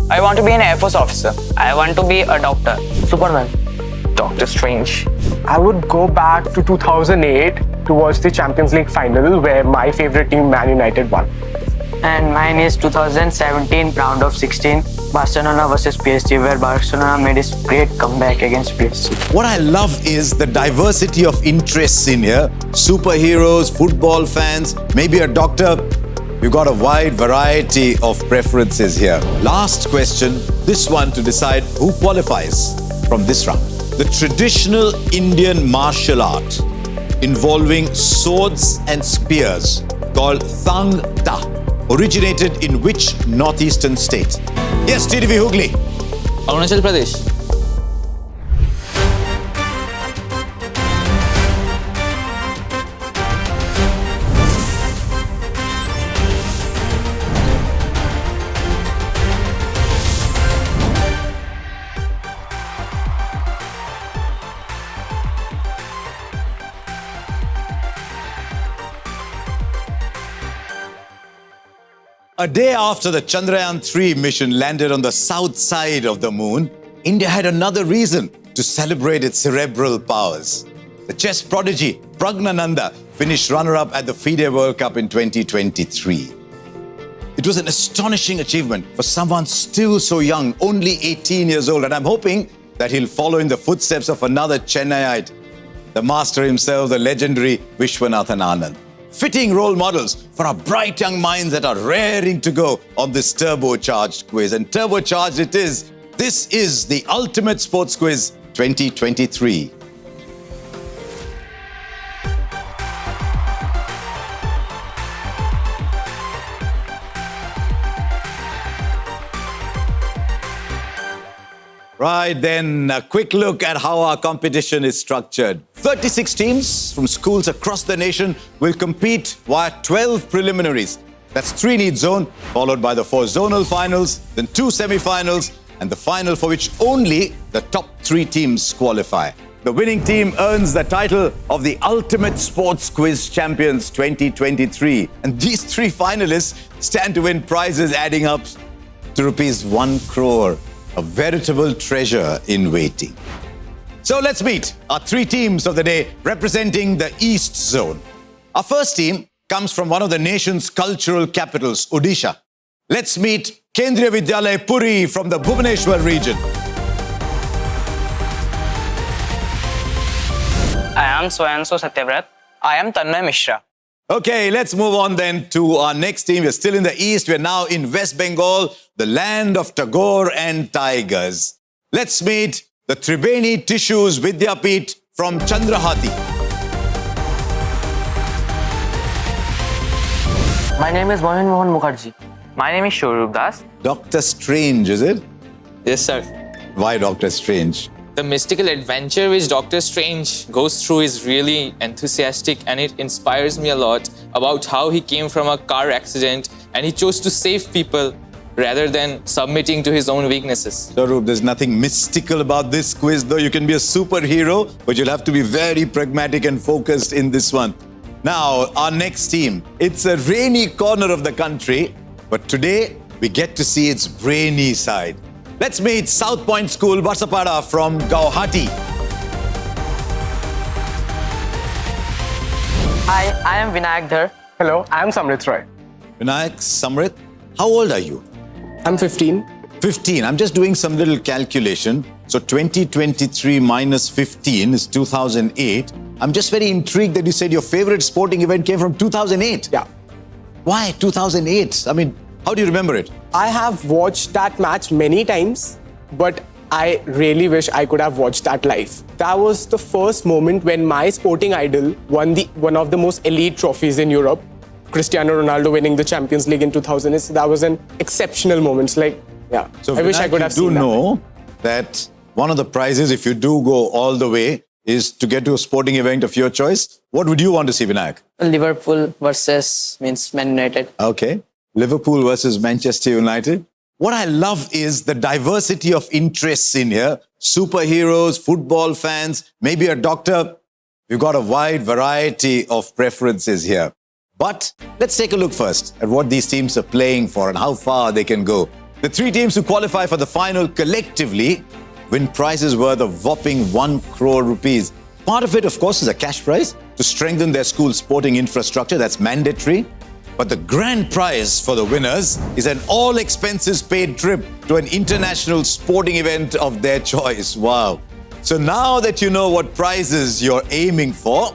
I want to be an Air Force officer. I want to be a doctor. Superman. Doctor Strange. I would go back to 2008 to watch the Champions League final where my favorite team, Man United, won. And mine is 2017 round of 16, Barcelona versus PSG, where Barcelona made its great comeback against PSG. What I love is the diversity of interests in here. Superheroes, football fans, maybe a doctor. We've got a wide variety of preferences here. Last question, this one to decide who qualifies from this round. The traditional Indian martial art involving swords and spears called Thang Ta originated in which northeastern state? Yes, TTV Hooghly. Arunachal Pradesh. A day after the Chandrayaan-3 mission landed on the south side of the moon, India had another reason to celebrate its cerebral powers. The chess prodigy Pragnananda finished runner-up at the FIDE World Cup in 2023. It was an astonishing achievement for someone still so young, only 18 years old, and I'm hoping that he'll follow in the footsteps of another Chennaiite, the master himself, the legendary Vishwanathan Anand. Fitting role models for our bright young minds that are raring to go on this turbocharged quiz. And turbocharged it is. This is the Ultimate Sports Quiz 2023. Right then, a quick look at how our competition is structured. 36 teams from schools across the nation will compete via 12 preliminaries. That's 3 neat zone, followed by the 4 zonal finals, then 2 semi-finals, and the final for which only the top 3 teams qualify. The winning team earns the title of the Ultimate Sports Quiz Champions 2023. And these 3 finalists stand to win prizes adding up to rupees 1 crore. A veritable treasure in waiting. So let's meet our 3 teams of the day representing the East Zone. Our first team comes from one of the nation's cultural capitals, Odisha. Let's meet Kendriya Vidyalaya Puri from the Bhubaneswar region. I am Swayanso Satyavrat. I am Tanmay Mishra. Okay, let's move on then to our next team. We're still in the East. We're now in West Bengal, the land of Tagore and tigers. Let's meet the Tribeni Tissues Vidyapeeth from Chandrahati. My name is Mohan Mukherjee. My name is Shorup Das. Dr. Strange, is it? Yes, sir. Why Dr. Strange? The mystical adventure which Doctor Strange goes through is really enthusiastic, and it inspires me a lot about how he came from a car accident and he chose to save people rather than submitting to his own weaknesses. Sarup, there's nothing mystical about this quiz, though. You can be a superhero, but you'll have to be very pragmatic and focused in this one. Now, our next team. It's a rainy corner of the country, but today we get to see its brainy side. Let's meet South Point School, Basapada from Guwahati. Hi, I am Vinayak Dhar. Hello, I am Samrit Roy. Vinayak, Samrit, how old are you? I'm 15. 15. I'm just doing some little calculation. So 2023 minus 15 is 2008. I'm just very intrigued that you said your favorite sporting event came from 2008. Yeah. Why 2008? I mean, how do you remember it? I have watched that match many times, but I really wish I could have watched that live. That was the first moment when my sporting idol won one of the most elite trophies in Europe, Cristiano Ronaldo winning the Champions League in 2000. So that was an exceptional moment. Like, yeah, So I wish I could have seen that. You do know that one of the prizes, if you do go all the way, is to get to a sporting event of your choice. What would you want to see, Vinayak? Liverpool versus Man United. Okay. Liverpool versus Manchester United. What I love is the diversity of interests in here. Superheroes, football fans, maybe a doctor. We've got a wide variety of preferences here. But let's take a look first at what these teams are playing for and how far they can go. The three teams who qualify for the final collectively win prizes worth a whopping 1 crore rupees. Part of it, of course, is a cash prize to strengthen their school's sporting infrastructure. That's mandatory. But the grand prize for the winners is an all-expenses-paid trip to an international sporting event of their choice. Wow. So now that you know what prizes you're aiming for,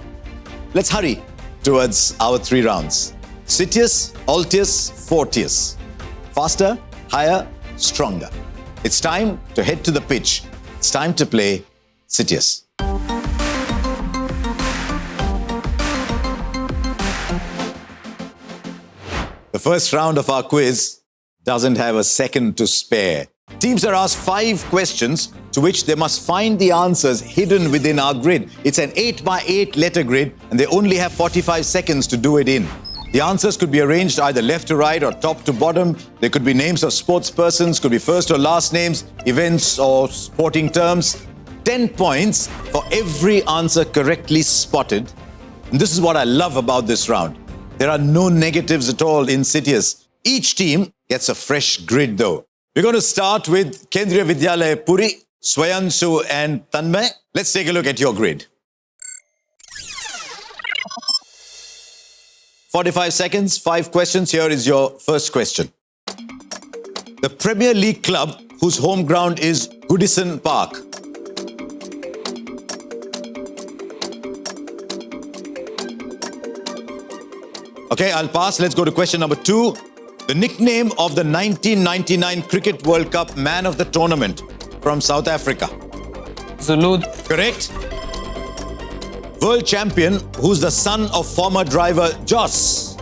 let's hurry towards our 3 rounds. Citius, Altius, Fortius. Faster, higher, stronger. It's time to head to the pitch. It's time to play Citius. The first round of our quiz doesn't have a second to spare. Teams are asked 5 questions to which they must find the answers hidden within our grid. It's an 8x8 letter grid and they only have 45 seconds to do it in. The answers could be arranged either left to right or top to bottom. They could be names of sports persons, could be first or last names, events or sporting terms. 10 points for every answer correctly spotted. And this is what I love about this round. There are no negatives at all in Citius. Each team gets a fresh grid though. We're going to start with Kendriya Vidyalaya Puri, Swayanshu and Tanmay. Let's take a look at your grid. 45 seconds, 5 questions. Here is your first question. The Premier League club whose home ground is Goodison Park. Okay, I'll pass. Let's go to question number 2. The nickname of the 1999 Cricket World Cup man of the tournament from South Africa. Zulu. Correct. World champion who's the son of former driver Joss.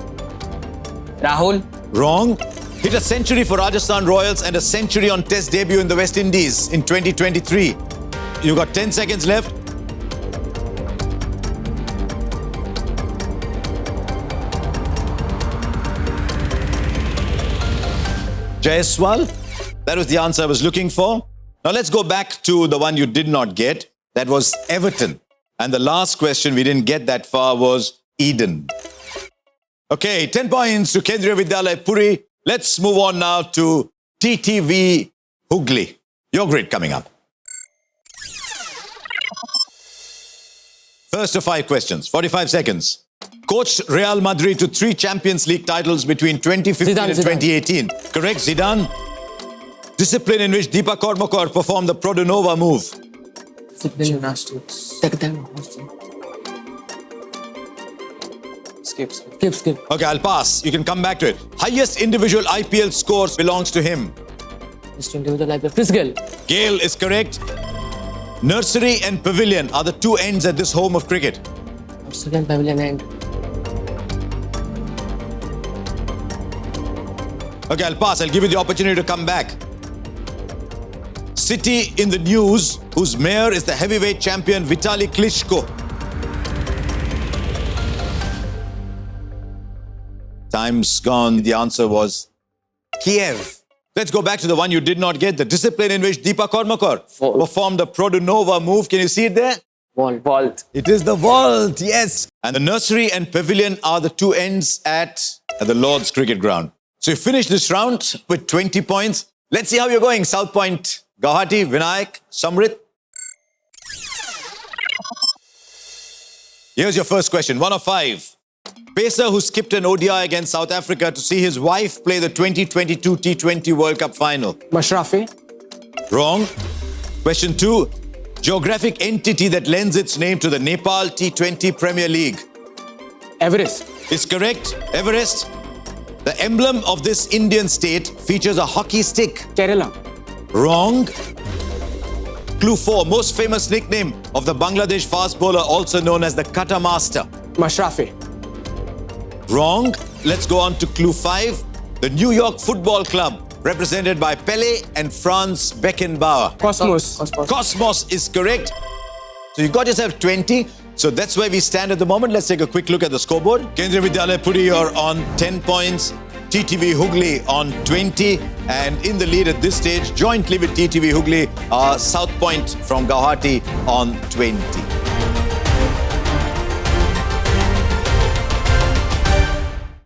Rahul. Wrong. Hit a century for Rajasthan Royals and a century on Test debut in the West Indies in 2023. You got 10 seconds left. Jaiswal. That was the answer I was looking for. Now let's go back to the one you did not get. That was Everton. And the last question, we didn't get that far, was Eden. Okay, 10 points to Kendriya Vidyalaya Puri. Let's move on now to TTV Hooghly. Your grid coming up. First of 5 questions, 45 seconds. Coached Real Madrid to 3 Champions League titles between 2015 and 2018. Correct, Zidane. Discipline in which Deepa Kormakor performed the Prodonova move. Gymnastics. Skip. Okay, I'll pass. You can come back to it. Highest individual IPL scores belongs to him. Chris Gayle. Gale is correct. Nursery and pavilion are the 2 ends at this home of cricket. Second pavilion end. Okay, I'll pass. I'll give you the opportunity to come back. City in the news, whose mayor is the heavyweight champion Vitaly Klitschko. Time's gone. The answer was Kiev. Let's go back to the one you did not get. The discipline in which Deepa Kormakor performed the Prodonova move. Can you see it there? Vault. It is the vault, yes. And the nursery and pavilion are the 2 ends at the Lord's Cricket Ground. So you finished this round with 20 points. Let's see how you're going. South Point, Guwahati, Vinayak, Samrit. Here's your first question. 1 of 5. Pacer who skipped an ODI against South Africa to see his wife play the 2022 T20 World Cup final. Mashrafi. Wrong. Question 2. Geographic entity that lends its name to the Nepal T20 Premier League. Everest. Is correct. Everest. The emblem of this Indian state features a hockey stick. Kerala. Wrong. Clue 4. Most famous nickname of the Bangladesh fast bowler, also known as the Cutter Master. Mashrafi. Wrong. Let's go on to clue 5. The New York Football Club, represented by Pele and Franz Beckenbauer. Cosmos. Cosmos is correct. So you got yourself 20. So that's where we stand at the moment. Let's take a quick look at the scoreboard. Kendriya Vidyalaya Puri, you're on 10 points. TTV Hooghly on 20. And in the lead at this stage, jointly with TTV Hooghly, South Point from Guwahati on 20.